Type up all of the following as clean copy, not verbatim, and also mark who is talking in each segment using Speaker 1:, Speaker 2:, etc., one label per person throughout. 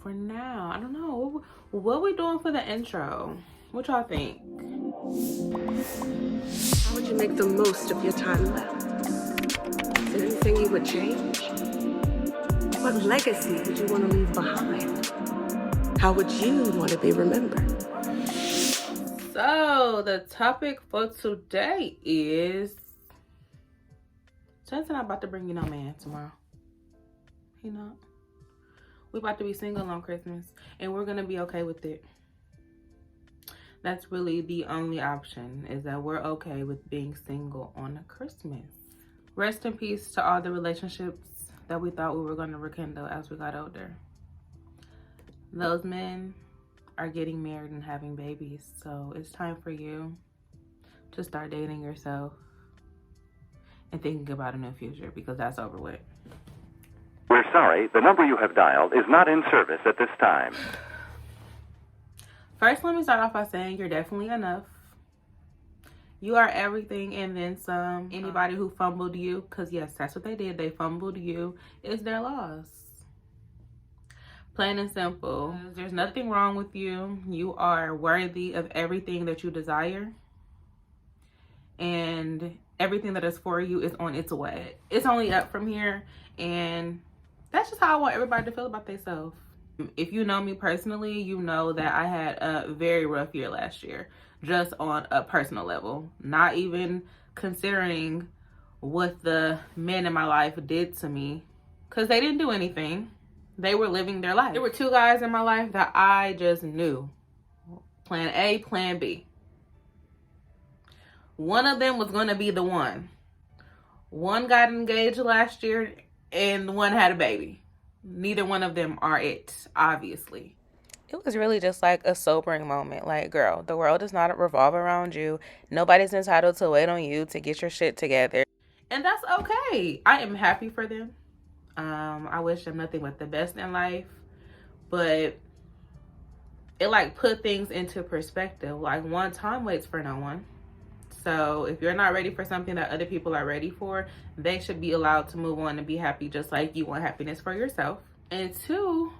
Speaker 1: for now. I don't know. What we doing for the intro? What y'all think?
Speaker 2: How would you make the most of your time left? Is there anything you would change? What legacy would you want to leave behind? How would you want to be remembered?
Speaker 1: So the topic for today is, Jensen, I'm about to bring you no man tomorrow. He not. We about to be single on Christmas, and we're gonna be okay with it. That's really the only option, is that we're okay with being single on Christmas. Rest in peace to all the relationships that we thought we were gonna rekindle as we got older. Those men are getting married and having babies, so it's time for you to start dating yourself and thinking about a new future, because that's over with.
Speaker 3: We're sorry, the number you have dialed is not in service at this time.
Speaker 1: First, let me start off by saying you're definitely enough. You are everything and then some. Anybody who fumbled you, because yes, that's what they did, they fumbled you, is their loss. Plain and simple. There's nothing wrong with you. You are worthy of everything that you desire. And everything that is for you is on its way. It's only up from here. And that's just how I want everybody to feel about themselves. If you know me personally, you know that I had a very rough year last year, just on a personal level. Not even considering what the men in my life did to me, because they didn't do anything. They were living their life. There were two guys in my life that I just knew. Plan A, plan B. One of them was going to be the one. One got engaged last year and one had a baby. Neither one of them are it, obviously. It was really just like a sobering moment. Like, girl, the world does not revolve around you. Nobody's entitled to wait on you to get your shit together. And that's okay. I am happy for them. I wish them nothing but the best in life. But it like put things into perspective. Like, one, time waits for no one. So if you're not ready for something that other people are ready for, they should be allowed to move on and be happy just like you want happiness for yourself. And two,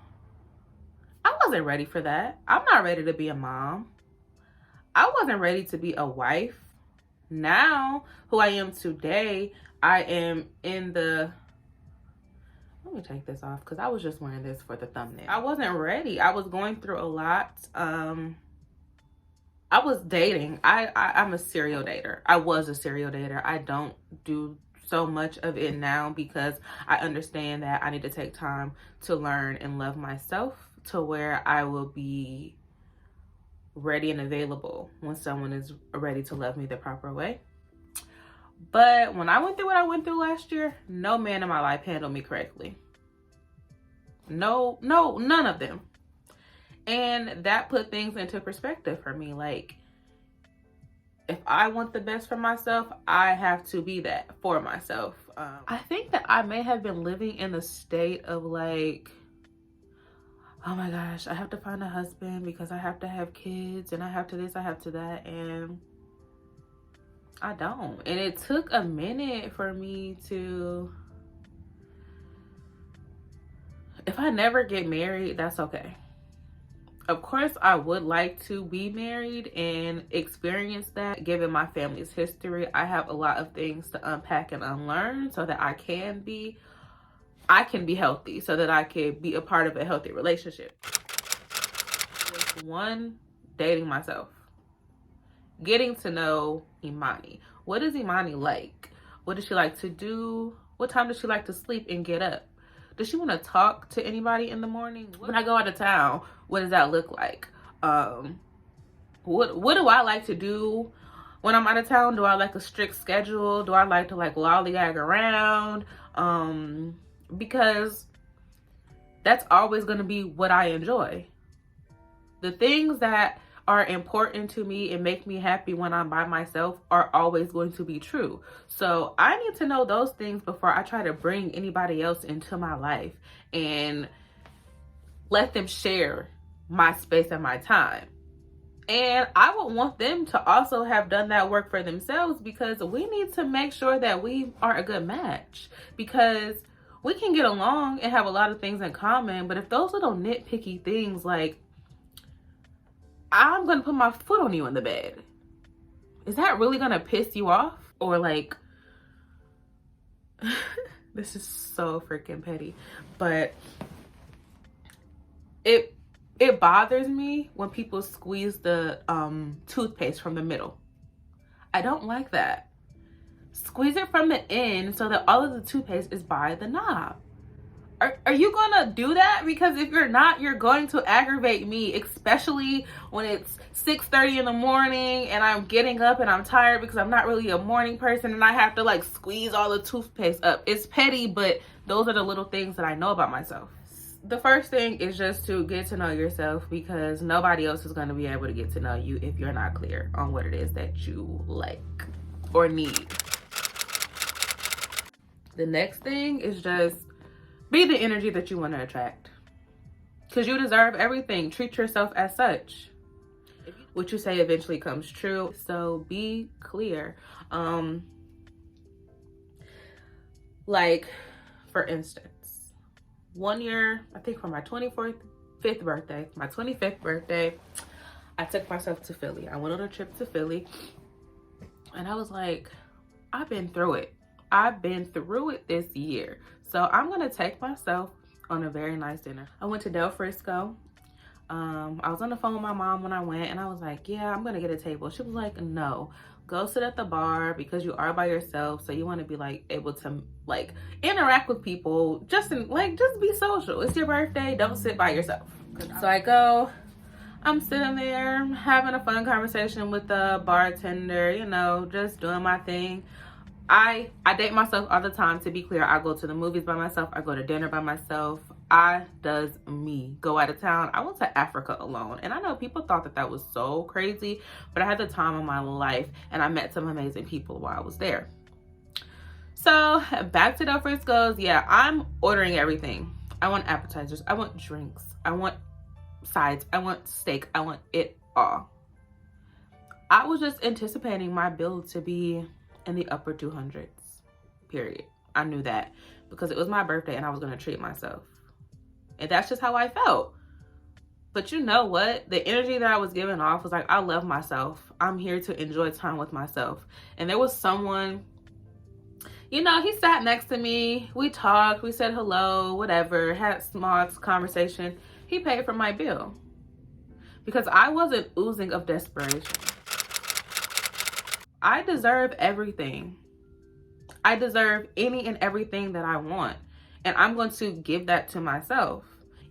Speaker 1: I wasn't ready for that. I'm not ready to be a mom. I wasn't ready to be a wife. Now, who I am today, I am in the... Let me take this off because I was just wearing this for the thumbnail. I wasn't ready. I was going through a lot. I was dating. I'm a serial dater. I was a serial dater. I don't do so much of it now because I understand that I need to take time to learn and love myself to where I will be ready and available when someone is ready to love me the proper way. But when I went through what I went through last year, no man in my life handled me correctly. No, none of them. And that put things into perspective for me. Like, if I want the best for myself, I have to be that for myself. I think that I may have been living in the state of like, oh my gosh, I have to find a husband because I have to have kids and I have to this, I have to that. And I don't. And it took a minute for me to... If I never get married, that's okay. Of course, I would like to be married and experience that. Given my family's history, I have a lot of things to unpack and unlearn so that I can be healthy, so that I can be a part of a healthy relationship. One, dating myself. Getting to know Imani. What is Imani like? What does she like to do? What time does she like to sleep and get up? Does she want to talk to anybody in the morning? When I go out of town, what does that look like? What do I like to do when I'm out of town? Do I like a strict schedule? Do I like to like lollygag around? Because that's always going to be what I enjoy. The things that are important to me and make me happy when I'm by myself are always going to be true. So I need to know those things before I try to bring anybody else into my life and let them share my space and my time. And I would want them to also have done that work for themselves, because we need to make sure that we are a good match. Because we can get along and have a lot of things in common, but if those little nitpicky things, like, I'm gonna put my foot on you in the bed, is that really gonna piss you off? Or like, this is so freaking petty, but it bothers me when people squeeze the toothpaste from the middle. I don't like that. Squeeze it from the end so that all of the toothpaste is by the knob. Are you gonna do that? Because if you're not, you're going to aggravate me, especially when it's 6:30 in the morning and I'm getting up and I'm tired because I'm not really a morning person and I have to like squeeze all the toothpaste up. It's petty, but those are the little things that I know about myself. The first thing is just to get to know yourself, because nobody else is going to be able to get to know you if you're not clear on what it is that you like or need. The next thing is just be the energy that you want to attract, because you deserve everything. Treat yourself as such. What you say eventually comes true. So be clear. Like, for instance, one year, I think for my 25th birthday, I took myself to Philly. I went on a trip to Philly and I was like, I've been through it. I've been through it this year. So I'm gonna take myself on a very nice dinner. I went to Del Frisco. I was on the phone with my mom when I went and I was like, yeah, I'm gonna get a table. She was like, no, go sit at the bar because you are by yourself. So you want to be like able to like interact with people, just be social. It's your birthday, don't sit by yourself. So I go, I'm sitting there having a fun conversation with the bartender, you know, just doing my thing. I date myself all the time, to be clear. I go to the movies by myself. I go to dinner by myself. I does me. Go out of town. I went to Africa alone. And I know people thought that was so crazy, but I had the time of my life and I met some amazing people while I was there. So back to Del Frisco's. Yeah, I'm ordering everything. I want appetizers. I want drinks. I want sides. I want steak. I want it all. I was just anticipating my bill to be in the upper 200s, period. I knew that because it was my birthday and I was gonna treat myself. And that's just how I felt. But you know what? The energy that I was giving off was like, I love myself. I'm here to enjoy time with myself. And there was someone, you know, he sat next to me. We talked, we said hello, whatever, had a small conversation. He paid for my bill because I wasn't oozing of desperation. I deserve everything. I deserve any and everything that I want. And I'm going to give that to myself.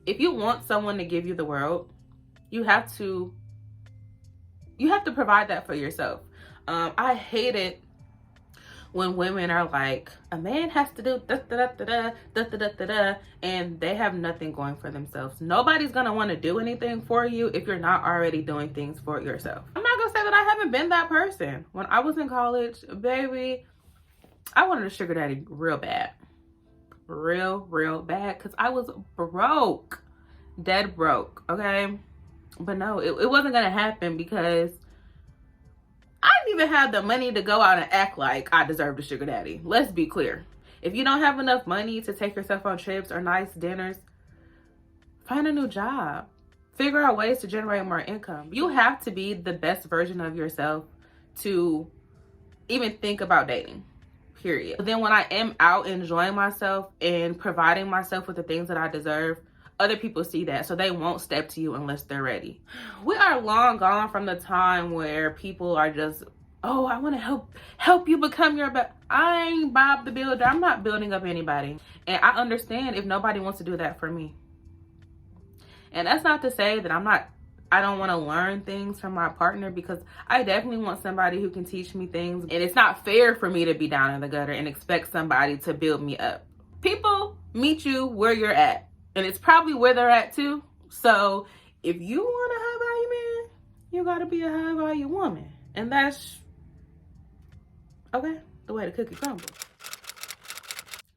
Speaker 1: If you want someone to give you the world, you have to provide that for yourself. I hate it when women are like, a man has to do da da da da da da da da da, and they have nothing going for themselves. Nobody's gonna want to do anything for you if you're not already doing things for yourself. I'm not gonna say that I haven't been that person. When I was in college, baby, I wanted a sugar daddy real bad. Real bad, because I was broke. Dead broke, okay? But no, it wasn't gonna happen because I didn't even have the money to go out and act like I deserved a sugar daddy. Let's be clear. If you don't have enough money to take yourself on trips or nice dinners, find a new job. Figure out ways to generate more income. You have to be the best version of yourself to even think about dating, period. But then when I am out enjoying myself and providing myself with the things that I deserve, other people see that, so they won't step to you unless they're ready. We are long gone from the time where people are just, oh, I want to help you become your best. I ain't Bob the Builder. I'm not building up anybody. And I understand if nobody wants to do that for me. And that's not to say that I don't want to learn things from my partner, because I definitely want somebody who can teach me things. And it's not fair for me to be down in the gutter and expect somebody to build me up. People meet you where you're at. And it's probably where they're at too. So if you want a high value man, you gotta be a high value woman. And that's, okay, the way the cookie crumbles.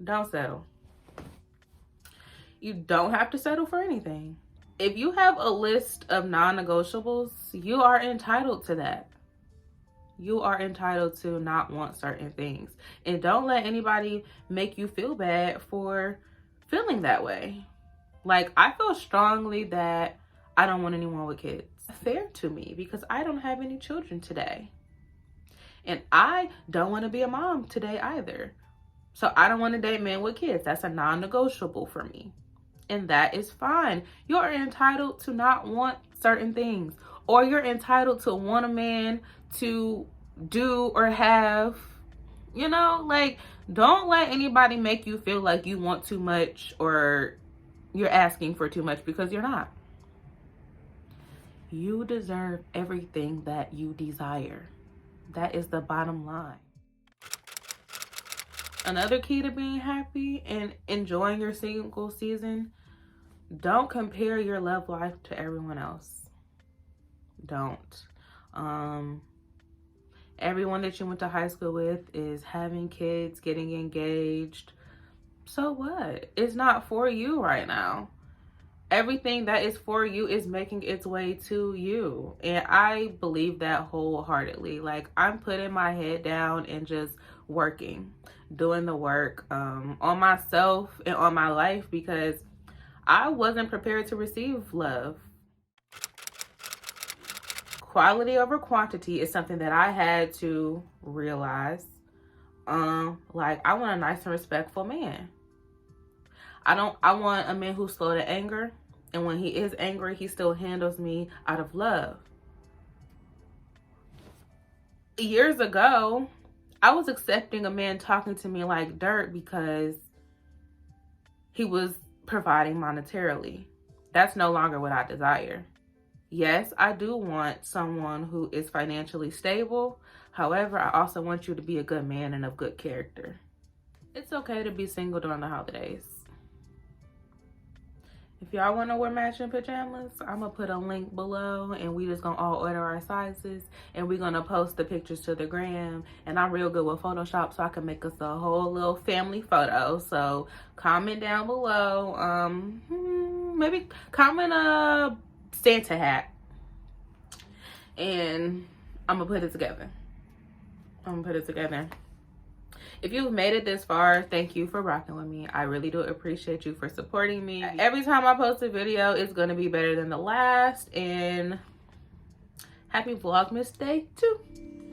Speaker 1: Don't settle. You don't have to settle for anything. If you have a list of non-negotiables, you are entitled to that. You are entitled to not want certain things. And don't let anybody make you feel bad for feeling that way. Like, I feel strongly that I don't want anyone with kids. It's fair to me because I don't have any children today. And I don't want to be a mom today either. So I don't want to date men with kids. That's a non-negotiable for me. And that is fine. You're entitled to not want certain things. Or you're entitled to want a man to do or have, you know, like, don't let anybody make you feel like you want too much or you're asking for too much, because you're not. You deserve everything that you desire. That is the bottom line. Another key to being happy and enjoying your single season, don't compare your love life to everyone else. Don't. Everyone that you went to high school with is having kids, getting engaged. So what? It's not for you right now. Everything that is for you is making its way to you. And I believe that wholeheartedly. Like, I'm putting my head down and just working, doing the work on myself and on my life, because I wasn't prepared to receive love. Quality over quantity is something that I had to realize. Like, I want a nice and respectful man. I want a man who's slow to anger, and when he is angry, he still handles me out of love. Years ago, I was accepting a man talking to me like dirt because he was providing monetarily. That's no longer what I desire. Yes, I do want someone who is financially stable. However, I also want you to be a good man and of good character. It's okay to be single during the holidays. If y'all want to wear matching pajamas, I'm going to put a link below, and we just going to all order our sizes, and we're going to post the pictures to the gram. And I'm real good with Photoshop, so I can make us a whole little family photo. So comment down below. Maybe comment a Santa hat, and I'm going to put it together. If you've made it this far, thank you for rocking with me. I really do appreciate you for supporting me. Every time I post a video, it's going to be better than the last. And happy Vlogmas Day 2.